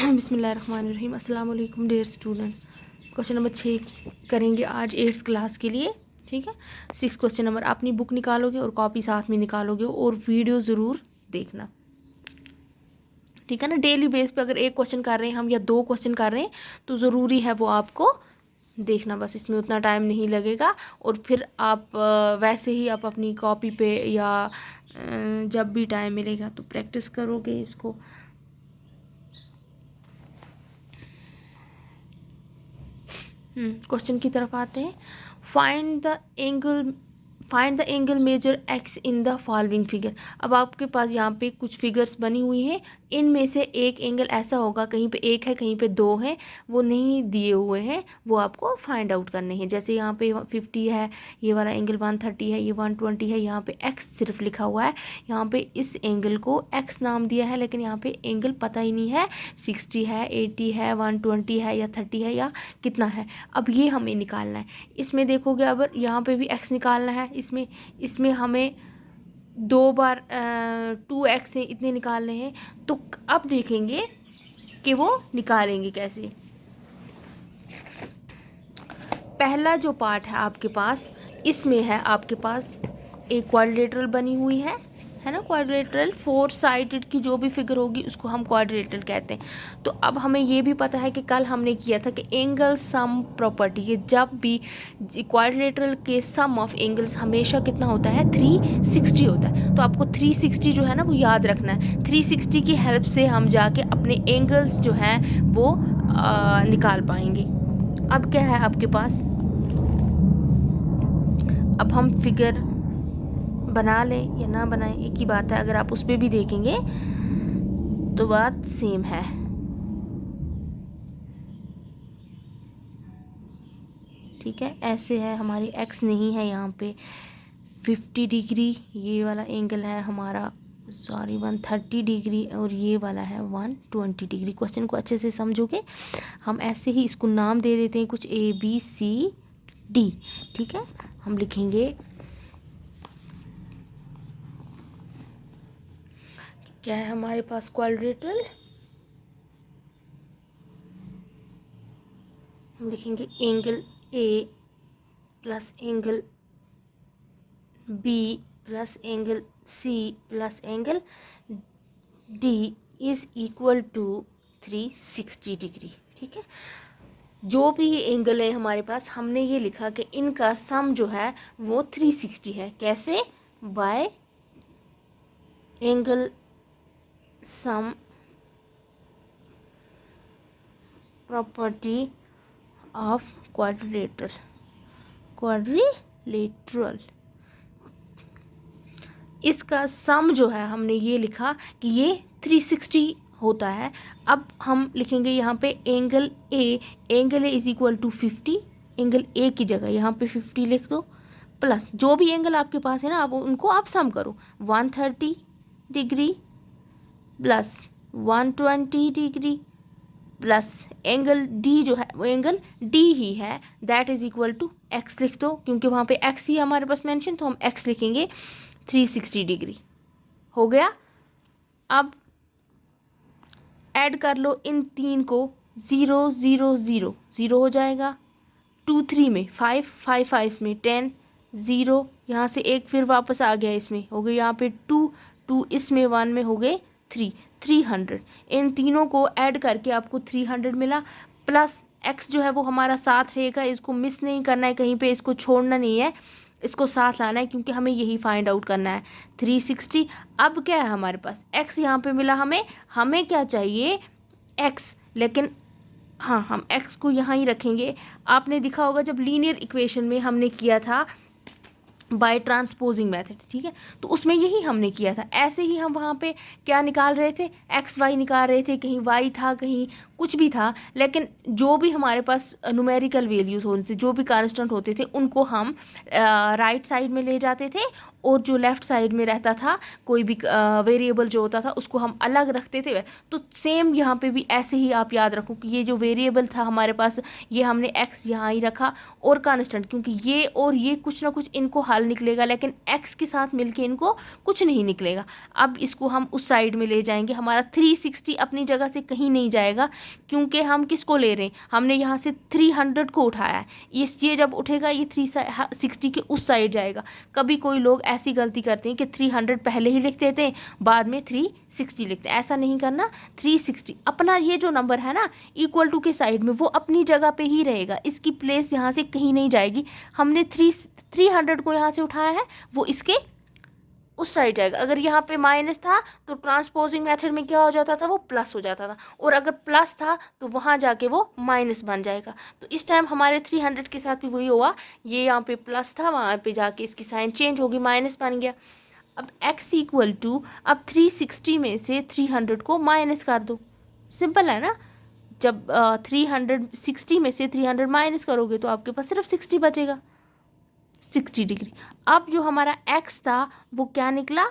बिस्मिल्लाहिर्रहमानिर्रहीम। अस्सलाम वालेकुम डियर स्टूडेंट। क्वेश्चन नंबर 6 करेंगे आज 8th क्लास के लिए। ठीक है, 6 क्वेश्चन नंबर अपनी बुक निकालोगे और कॉपी साथ में निकालोगे और वीडियो ज़रूर देखना। ठीक है ना, डेली बेस पे अगर एक क्वेश्चन कर रहे हैं हम या 2 क्वेश्चन कर रहे हैं तो ज़रूरी है वो आपको देखना। बस इसमें उतना टाइम नहीं लगेगा और फिर आप वैसे ही आप अपनी कॉपी पे या जब भी टाइम मिलेगा तो प्रैक्टिस करोगे इसको। क्वेश्चन की तरफ आते हैं। Find the angle measure x in the following figure. अब आपके पास यहाँ पे कुछ फिगर्स बनी हुई हैं, इनमें से एक एंगल ऐसा होगा, कहीं पे 1 है कहीं पे 2 है, वो नहीं दिए हुए हैं, वो आपको फाइंड आउट करने हैं। जैसे यहाँ पे 50 है, ये वाला एंगल 130 है, ये 120 है, यहाँ पे एक्स सिर्फ लिखा हुआ है। यहाँ पे इस एंगल को एक्स नाम दिया है लेकिन यहाँ पे एंगल पता ही नहीं है 60 है, 80 है, 120 है या 30 है या कितना है। अब ये हमें निकालना है। इसमें देखोगे अब यहाँ पे भी एक्स निकालना है, इसमें हमें 2 बार 2x से इतने निकालने हैं। तो अब देखेंगे कि वो निकालेंगे कैसे। पहला जो पार्ट है आपके पास, इसमें है आपके पास एक क्वाड्रिलेटरल बनी हुई है ना। क्वाड्रिलेटरल 4 साइडेड की जो भी फिगर होगी उसको हम क्वाड्रिलेटरल कहते हैं। तो अब हमें ये भी पता है कि कल हमने किया था कि एंगल सम प्रॉपर्टी है, जब भी क्वाड्रिलेटरल के सम ऑफ एंगल्स हमेशा कितना होता है 360 होता है। तो आपको 360 जो है ना वो याद रखना है। 360 की हेल्प से हम जाके अपने एंगल्स जो हैं वो निकाल पाएंगे। अब क्या है आपके पास, अब हम फिगर बना लें या ना बनाएं एक ही बात है। अगर आप उस पर भी देखेंगे तो बात सेम है। ठीक है, ऐसे है, हमारी एक्स नहीं है यहाँ पे 50 डिग्री, ये वाला एंगल है हमारा 130 डिग्री और ये वाला है 120 डिग्री। क्वेश्चन को अच्छे से समझोगे। हम ऐसे ही इसको नाम दे देते हैं कुछ ABCD। ठीक है, हम लिखेंगे क्या है हमारे पास क्वाड्रिलेटरल, हम लिखेंगे angle A plus angle B plus angle C plus angle D is equal to 360 degree. ठीक है, जो भी ये एंगल है हमारे पास, हमने ये लिखा कि इनका सम जो है वो 360 है। कैसे? Bye angle sum property of quadrilateral. इसका सम जो है हमने ये लिखा कि ये 360 होता है। अब हम लिखेंगे यहाँ पे angle A is equal to 50। Angle A की जगह यहाँ पे 50 लिख दो, प्लस जो भी एंगल आपके पास है ना आप उनको आप सम करो। 130 degree plus 120 degree plus angle D जो है वो एंगल डी ही है, that is equal to x लिख दो, क्योंकि वहाँ पे एक्स ही हमारे पास मेंशन, तो हम एक्स लिखेंगे 360 डिग्री। हो गया। अब ऐड कर लो इन 3 को, 0 0 0 0 हो जाएगा। 2 3 में 5 5 5 में 10 0, यहाँ से एक फिर वापस आ गया, इसमें हो गए यहाँ पे 2 2, इसमें 1 में हो गए 300। इन तीनों को ऐड करके आपको 300 मिला, प्लस x जो है वो हमारा साथ रहेगा। इसको मिस नहीं करना है, कहीं पे इसको छोड़ना नहीं है, इसको साथ लाना है, क्योंकि हमें यही फाइंड आउट करना है 360। अब क्या है हमारे पास x यहाँ पे मिला, हमें क्या चाहिए x, लेकिन हाँ हम x को यहाँ ही रखेंगे। आपने देखा होगा जब लीनियर इक्वेशन में हमने किया था बाय ट्रांसपोजिंग मेथड, ठीक है, तो उसमें यही हमने किया था। ऐसे ही हम वहाँ पे क्या निकाल रहे थे, एक्स वाई निकाल रहे थे, कहीं वाई था कहीं कुछ भी था, लेकिन जो भी हमारे पास न्यूमेरिकल वैल्यूज़ होते थे, जो भी कांस्टेंट होते थे, उनको हम राइट साइड में ले जाते थे और जो लेफ़्ट साइड में रहता था कोई भी वेरिएबल जो होता था उसको हम अलग रखते थे। तो सेम यहाँ पे भी ऐसे ही आप याद रखो कि ये जो वेरिएबल था हमारे पास, ये हमने x यहाँ ही रखा और कांस्टेंट, क्योंकि ये और ये कुछ ना कुछ इनको हल निकलेगा, लेकिन x के साथ मिलके इनको कुछ नहीं निकलेगा। अब इसको हम उस साइड में ले जाएंगे, हमारा 360 अपनी जगह से कहीं नहीं जाएगा, क्योंकि हम किसको ले रहे हैं, हमने यहाँ से 300 को उठाया है। ये जब उठेगा ये 360 के उस साइड जाएगा। कभी कोई लोग ऐसी गलती करते हैं कि 300 पहले ही लिख देते हैं, बाद में 360 लिखते हैं। ऐसा नहीं करना। 360 अपना ये जो नंबर है ना इक्वल टू के साइड में, वो अपनी जगह पे ही रहेगा, इसकी प्लेस यहाँ से कहीं नहीं जाएगी। हमने 300 को यहाँ से उठाया है, वो इसके उस साइड जाएगा। अगर यहाँ पे माइनस था तो ट्रांसपोजिंग मेथड में क्या हो जाता था, वो प्लस हो जाता था, और अगर प्लस था तो वहाँ जाके वो माइनस बन जाएगा। तो इस टाइम हमारे 300 के साथ भी वही हुआ, ये यहाँ पे प्लस था, वहाँ पे जाके इसकी साइन चेंज होगी, माइनस बन गया। अब x इक्वल टू, अब 360 में से 300 को माइनस कर दो, सिंपल है ना। जब 360 में से 300 माइनस करोगे तो आपके पास सिर्फ 60 बचेगा, 60 डिग्री। अब जो हमारा x था वो क्या निकला,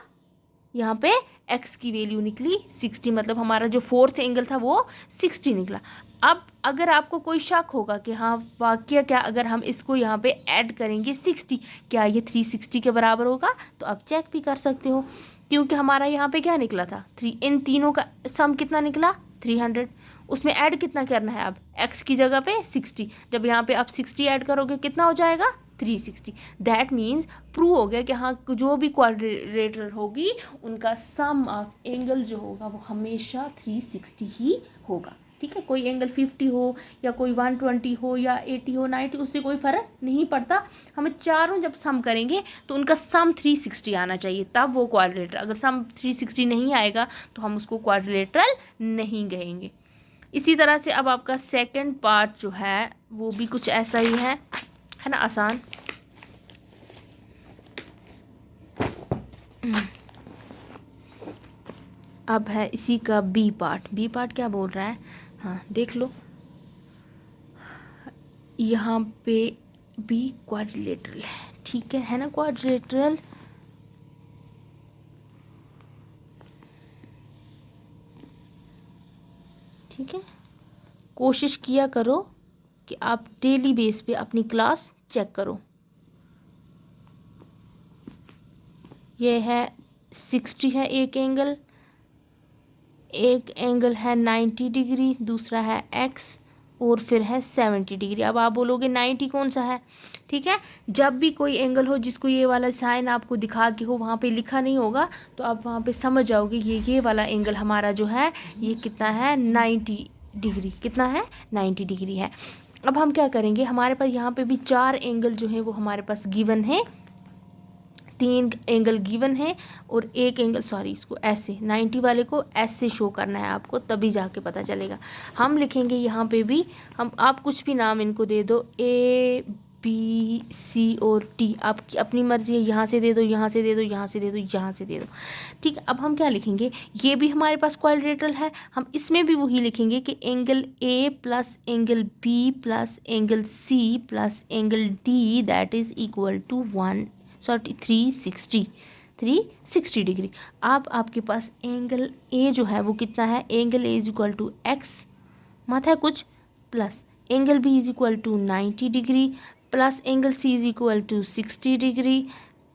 यहाँ पे x की वैल्यू निकली 60, मतलब हमारा जो फोर्थ एंगल था वो 60 निकला। अब अगर आपको कोई शक होगा कि हाँ वाकई क्या अगर हम इसको यहाँ पे ऐड करेंगे 60, क्या ये 360 के बराबर होगा, तो आप चेक भी कर सकते हो, क्योंकि हमारा यहाँ पे क्या निकला था 3, इन तीनों का सम कितना निकला 300। उसमें ऐड कितना करना है, अब x की जगह पे 60, जब यहाँ पे आप 60 ऐड करोगे कितना हो जाएगा 360। दैट मीन्स प्रूव हो गया कि हाँ जो भी क्वाड्रेटर होगी उनका सम ऑफ एंगल जो होगा वो हमेशा 360 ही होगा। ठीक है, कोई एंगल 50 हो या कोई 120 हो या 80 हो 90, उससे कोई फ़र्क नहीं पड़ता। हमें चारों जब सम करेंगे तो उनका सम 360 आना चाहिए, तब वो क्वाड्रिलेटरल। अगर सम 360 नहीं आएगा तो हम उसको क्वाड्रिलेटरल नहीं कहेंगे। इसी तरह से अब आपका सेकंड पार्ट जो है वो भी कुछ ऐसा ही है ना, आसान। अब है इसी का बी पार्ट। बी पार्ट क्या बोल रहा है, हाँ देख लो, यहाँ पे बी क्वाड्रिलेटरल है, ठीक है ना, क्वाड्रिलेटरल। ठीक है, कोशिश किया करो कि आप डेली बेस पे अपनी क्लास चेक करो। ये है 60 है एक एंगल है 90 डिग्री, दूसरा है x और फिर है 70 डिग्री। अब आप बोलोगे 90 कौन सा है, ठीक है, जब भी कोई एंगल हो जिसको ये वाला साइन आपको दिखा के हो, वहाँ पे लिखा नहीं होगा तो आप वहाँ पे समझ जाओगे ये वाला एंगल हमारा जो है ये कितना है 90 डिग्री, कितना है 90 डिग्री है। अब हम क्या करेंगे, हमारे पास यहाँ पे भी 4 एंगल जो है वो हमारे पास गिवन है, 3 एंगल गिवन है और एक एंगल, सॉरी इसको ऐसे 90 वाले को ऐसे शो करना है आपको, तभी जाके पता चलेगा। हम लिखेंगे यहाँ पे भी, हम आप कुछ भी नाम इनको दे दो, A B C और D, आपकी अपनी मर्जी है, यहाँ से दे दो, यहाँ से दे दो, यहाँ से दे दो, यहाँ से दे दो। ठीक है, अब हम क्या लिखेंगे, ये भी हमारे पास क्वाड्रिलेटरल है, हम इसमें भी वही लिखेंगे कि angle A plus angle B plus angle C plus angle D that is equal to 360 degree. अब आपके पास एंगल A जो है वो कितना है, angle A is equal to x मत है कुछ, plus angle B is equal to 90 degree, plus angle C is equal to 60 degree,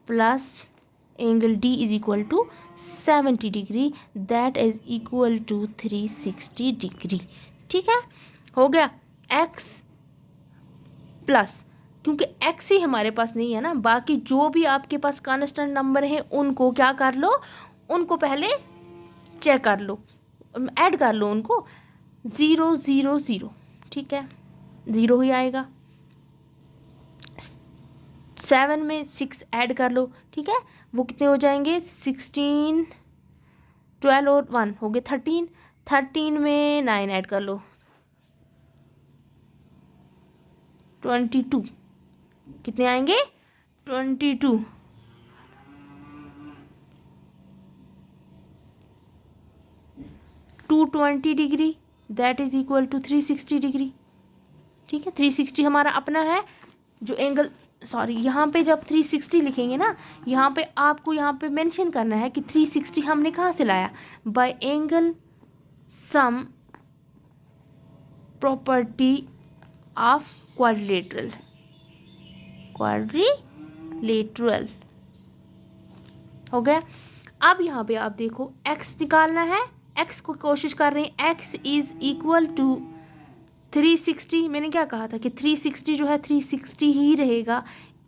plus angle D is equal to 70 degree, that is equal to 360 degree. ठीक है, हो गया x plus, क्योंकि x ही हमारे पास नहीं है ना, बाकी जो भी आपके पास कांस्टेंट नंबर है उनको क्या कर लो, उनको पहले चेक कर लो, ऐड कर लो उनको, 0 0 0, ठीक है 0 ही आएगा। 7 में 6 ऐड कर लो, ठीक है वो कितने हो जाएंगे, 16 12 और 1 हो गए 13, 13 में 9 ऐड कर लो, 22 कितने आएंगे, 22, 220 degree that is equal to 360 degree. ठीक है, 360 हमारा अपना है, जो एंगल सॉरी, यहाँ पे जब 360 लिखेंगे ना, यहाँ पे आपको यहाँ पे मेंशन करना है कि 360 हमने कहाँ से लाया, bye angle sum property of quadrilateral, quadrilateral हो गया। अब यहाँ पे आप देखो x निकालना है, x को कोशिश कर रहे हैं, x इज इक्वल टू 360। मैंने क्या कहा था कि 360 जो है 360 ही रहेगा,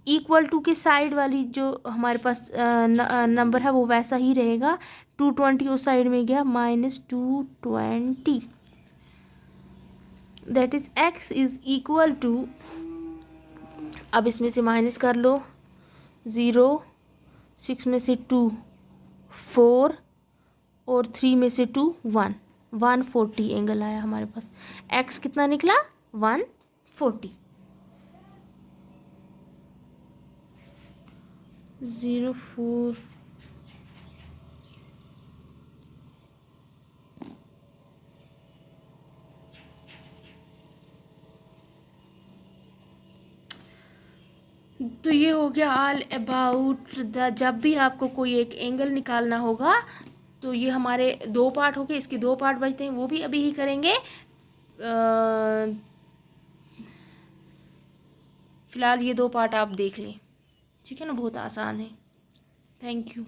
इक्वल टू के साइड वाली जो हमारे पास नंबर है वो वैसा ही रहेगा। 220 उस साइड में गया, -220, that is x is equal to, अब इसमें से माइनस कर लो, 0, 6 में से 2 4 और 3 में से 2 1, 140 एंगल आया हमारे पास। x कितना निकला, 140। 0 4 तो ये हो गया ऑल अबाउट द, जब भी आपको कोई एक एंगल निकालना होगा तो ये हमारे 2 पार्ट हो गए, इसके 2 पार्ट बचते हैं, वो भी अभी ही करेंगे। फ़िलहाल ये 2 पार्ट आप देख लें, ठीक है ना, बहुत आसान है। Thank you.